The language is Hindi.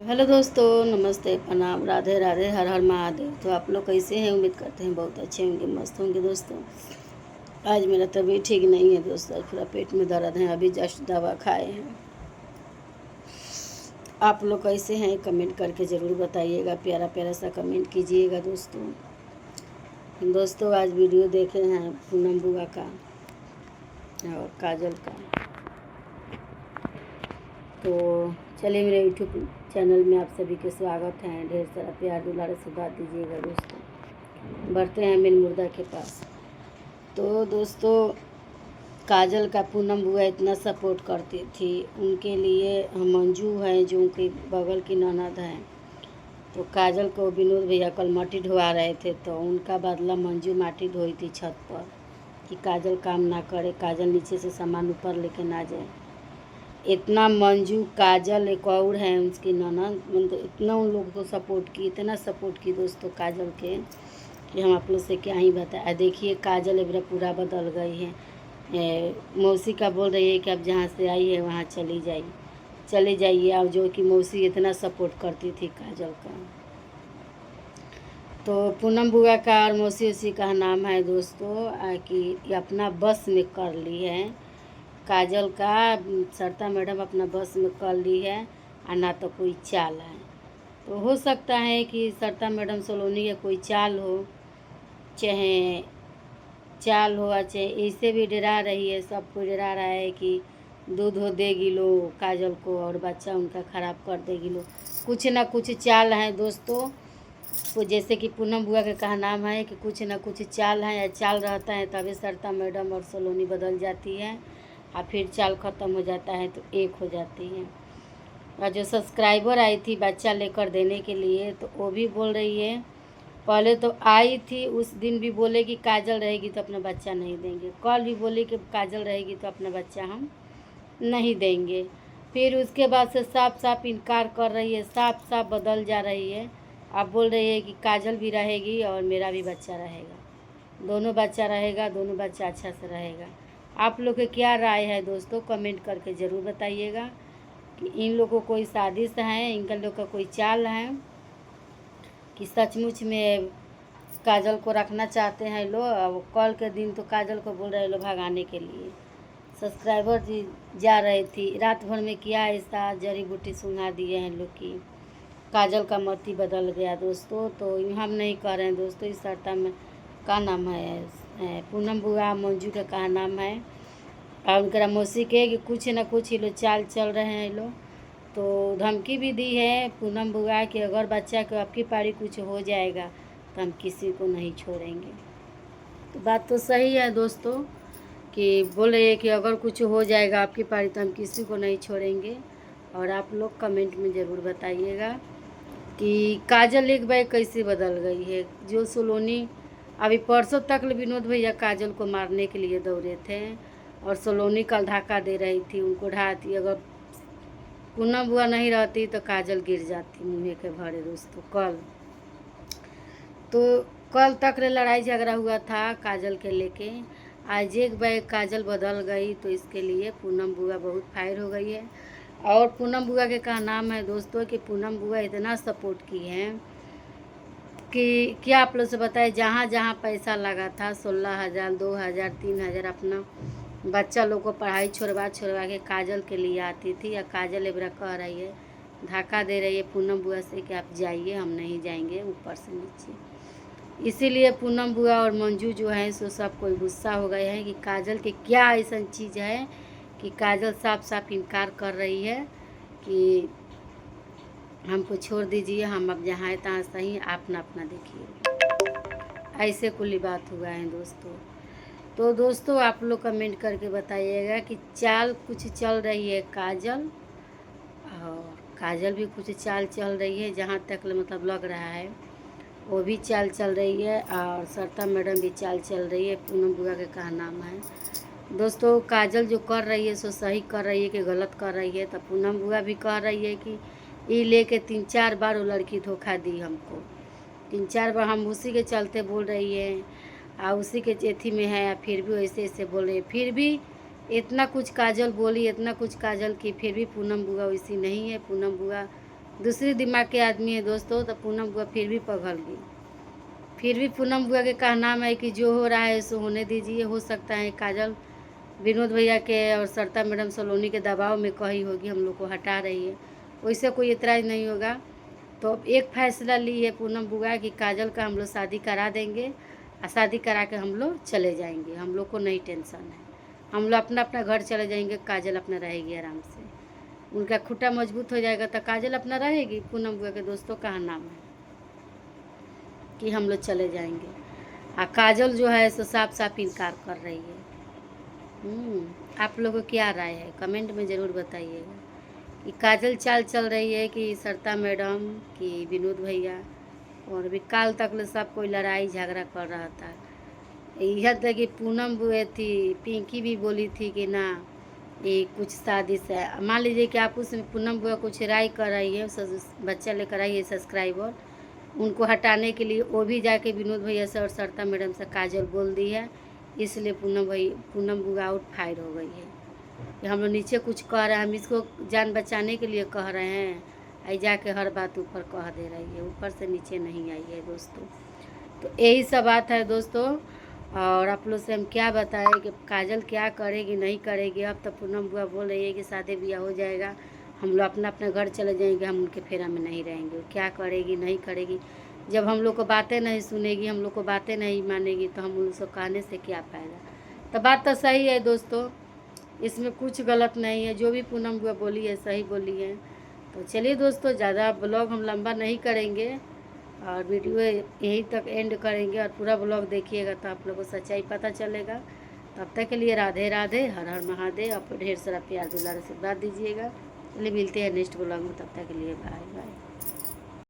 हेलो दोस्तों, नमस्ते, प्रणाम, राधे राधे, हर हर महादेव। तो आप लोग कैसे हैं? उम्मीद करते हैं बहुत अच्छे होंगे, मस्त होंगे दोस्तों। आज मेरा तबीयत ठीक नहीं है दोस्तों, आज पूरा पेट में दर्द है, अभी जस्ट दवा खाए हैं। आप लोग कैसे हैं? कमेंट करके ज़रूर बताइएगा, प्यारा प्यारा सा कमेंट कीजिएगा दोस्तों। आज वीडियो देखे हैं पूनम बुआ का और काजल का। तो चलिए, मेरे यूट्यूब चैनल में आप सभी के स्वागत है। ढेर सारा प्यार दुलार से बात दीजिएगा दोस्तों। बढ़ते हैं मेन मुर्दा के पास। तो दोस्तों, काजल का पूनम बुआ इतना सपोर्ट करती थी, उनके लिए मंजू है जो उनके बगल की ननद है। तो काजल को विनोद भैया कल माटी ढोआ रहे थे, तो उनका बदला मंजू माटी ढोई थी छत पर कि काजल काम ना करे, काजल नीचे से सामान ऊपर लेके ना जाए। इतना मंजू, काजल, एक और है उसकी ननद, मतलब इतना उन लोगों को सपोर्ट की, इतना सपोर्ट की दोस्तों काजल के कि हम आप लोग से क्या ही बताएं। देखिए काजल एबरा पूरा बदल गई है। मौसी का बोल रही है कि अब जहाँ से आई है वहाँ चले जाइए। अब जो कि मौसी इतना सपोर्ट करती थी काजल का। तो पूनम बुआ का और मौसी उसी का नाम है दोस्तों कि अपना बस में कर ली है। काजल का सरिता मैडम अपना बस में कर ली है और ना तो कोई चाल है। तो हो सकता है कि सरिता मैडम सोलोनी का कोई चाल हो, चाहे चाहे ऐसे भी डरा रही है। सब कोई डरा रहा है कि दूध हो देगी लो काजल को और बच्चा उनका ख़राब कर देगी लो। कुछ ना कुछ चाल है दोस्तों। तो जैसे कि पूनम बुआ के कहा नाम है कि कुछ ना कुछ चाल है, या चाल रहता है तभी सरिता मैडम और सोलोनी बदल जाती है और फिर चाल ख़त्म हो जाता है तो एक हो जाती है। और जो सब्सक्राइबर आई थी बच्चा लेकर देने के लिए, तो वो भी बोल रही है, पहले तो आई थी उस दिन भी बोले कि काजल रहेगी तो अपना बच्चा नहीं देंगे, कल भी बोले कि काजल रहेगी तो अपना बच्चा हम नहीं देंगे। फिर उसके बाद से साफ साफ इनकार कर रही है, साफ साफ बदल जा रही है। अब बोल रही है कि काजल भी रहेगी और मेरा भी बच्चा रहेगा, दोनों बच्चा रहेगा, दोनों बच्चा अच्छा से रहेगा। आप लोग के क्या राय है दोस्तों? कमेंट करके ज़रूर बताइएगा कि इन लोगों को कोई साजिश है, इनका लोग का कोई चाल है कि सचमुच में काजल को रखना चाहते हैं लोग। कल के दिन तो काजल को बोल रहे लोग भगाने के लिए। सब्सक्राइबर जी जा रही थी, रात भर में क्या ऐसा जड़ी बूटी सुंघा दिए हैं लोग की काजल का मती बदल गया दोस्तों। तो हम नहीं कह रहे हैं दोस्तों, इस सरिता में का नाम है पूनम बुआ, मंजू का कहा नाम है और उनका मौसी के कि कुछ ना कुछ ये लोग चाल चल रहे हैं लोग। तो धमकी भी दी है पूनम बुआ कि अगर बच्चा को आपकी पारी कुछ हो जाएगा तो हम किसी को नहीं छोड़ेंगे। तो बात तो सही है दोस्तों कि बोल रही है कि अगर कुछ हो जाएगा आपकी पारी तो हम किसी को नहीं छोड़ेंगे। और आप लोग कमेंट में ज़रूर बताइएगा कि काजल एक बार कैसे बदल गई है। जो सोलोनी अभी परसों तक विनोद भैया काजल को मारने के लिए दौड़े थे और सोलोनी कल धक्का दे रही थी, उनको ढाती। अगर पूनम बुआ नहीं रहती तो काजल गिर जाती मुँह के भरे दोस्तों। कल तक लड़ाई झगड़ा हुआ था काजल के लेके। आज एक बार काजल बदल गई तो इसके लिए पूनम बुआ बहुत फायर हो गई है। और पूनम बुआ के का नाम है दोस्तों कि पूनम बुआ इतना सपोर्ट की है कि क्या आप लोग से बताए, जहाँ जहाँ पैसा लगा था 16,000, 2,000, 3,000 अपना बच्चा लोग को पढ़ाई छोड़वा के काजल के लिए आती थी। या काजल एबरा कह रही है, धक्का दे रही है पूनम बुआ से कि आप जाइए, हम नहीं जाएंगे ऊपर से नीचे। इसीलिए पूनम बुआ और मंजू जो है सो सब कोई गुस्सा हो गए हैं कि काजल के क्या ऐसा चीज़ है कि काजल साफ साफ इनकार कर रही है कि हमको छोड़ दीजिए, हम अब जहाँ है तहाँ सही, आप ना अपना देखिए। ऐसे कुल बात हुआ है दोस्तों। तो दोस्तों आप लोग कमेंट करके बताइएगा कि चाल कुछ चल रही है काजल, और काजल भी कुछ चाल चल रही है, जहाँ तक मतलब लग रहा है वो भी चाल चल रही है, और सरिता मैडम भी चाल चल रही है। पूनम बुआ के कहा नाम है दोस्तों। काजल जो कर रही है सो सही कर रही है कि गलत कर रही है? तो पूनम बुआ भी कह रही है कि ये लेके 3-4 बार वो लड़की धोखा दी हमको, 3-4 बार हम उसी के चलते बोल रही है और उसी के चेथी में है, फिर भी ऐसे ऐसे बोल रही है। फिर भी इतना कुछ काजल बोली, इतना कुछ काजल की, फिर भी पूनम बुआ वैसी नहीं है। पूनम बुआ दूसरी दिमाग के आदमी है दोस्तों। तो पूनम बुआ फिर भी पिघल गई। फिर भी पूनम बुआ के कहना है कि जो हो रहा है सो होने दीजिए। हो सकता है काजल विनोद भैया के और सरिता मैडम सलोनी के दबाव में कही होगी, हम लोग को हटा रही है, वैसे कोई इतराज़ नहीं होगा। तो अब एक फैसला ली है पूनम बुआ कि काजल का हम लोग शादी करा देंगे और शादी करा के हम लोग चले जाएंगे। हम लोग को नहीं टेंशन है, हम लोग अपना अपना घर चले जाएंगे। काजल अपना रहेगी आराम से, उनका खुटा मजबूत हो जाएगा तो काजल अपना रहेगी। पूनम बुआ के दोस्तों का नाम है कि हम लोग चले जाएंगे। और काजल जो है सो साफ साफ इनकार कर रही है। आप लोगों को क्या राय है कमेंट में ज़रूर बताइएगा कि काजल चाल चल रही है कि सरिता मैडम कि विनोद भैया। और अभी काल तक सब कोई लड़ाई झगड़ा कर रहा था। यह तक कि पूनम बुआ थी, पिंकी भी बोली थी कि ना ये कुछ शादी से मान लीजिए कि आप उसमें पूनम बुआ कुछ राय कर रही है, बच्चा लेकर आई है सब्सक्राइबर, उनको हटाने के लिए वो भी जाके विनोद भैया से और सरिता मैडम से काजल बोल दी है। इसलिए पूनम बुआ आउट फायर हो गई है कि हम लोग नीचे कुछ कह रहे हैं, हम इसको जान बचाने के लिए कह रहे हैं, आई जाके हर बात ऊपर कह दे रही है, ऊपर से नीचे नहीं आई है दोस्तों। तो यही सब बात है दोस्तों। और आप लोग से हम क्या बताएं कि काजल क्या करेगी नहीं करेगी। अब तो पूनम बुआ बोल रही है कि शादी ब्याह हो जाएगा, हम लोग अपना अपना घर चले जाएंगे, हम उनके फेरा में नहीं रहेंगे। क्या करेगी नहीं करेगी, जब हम लोग को बातें नहीं सुनेगी, हम लोग को बातें नहीं मानेगी, तो हम उनसे कहने से क्या फ़ायदा। तो बात तो सही है दोस्तों, इसमें कुछ गलत नहीं है, जो भी पूनम बुआ बोली है सही बोली है। तो चलिए दोस्तों, ज़्यादा ब्लॉग हम लंबा नहीं करेंगे और वीडियो यहीं तक एंड करेंगे। और पूरा ब्लॉग देखिएगा तो आप लोगों को सच्चाई पता चलेगा। तब तक के लिए राधे राधे, हर हर महादेव। आप ढेर सारा प्यार दुलार आशीर्वाद दीजिएगा। चलिए मिलते हैं नेक्स्ट ब्लॉग में, तब तक के लिए बाय बाय।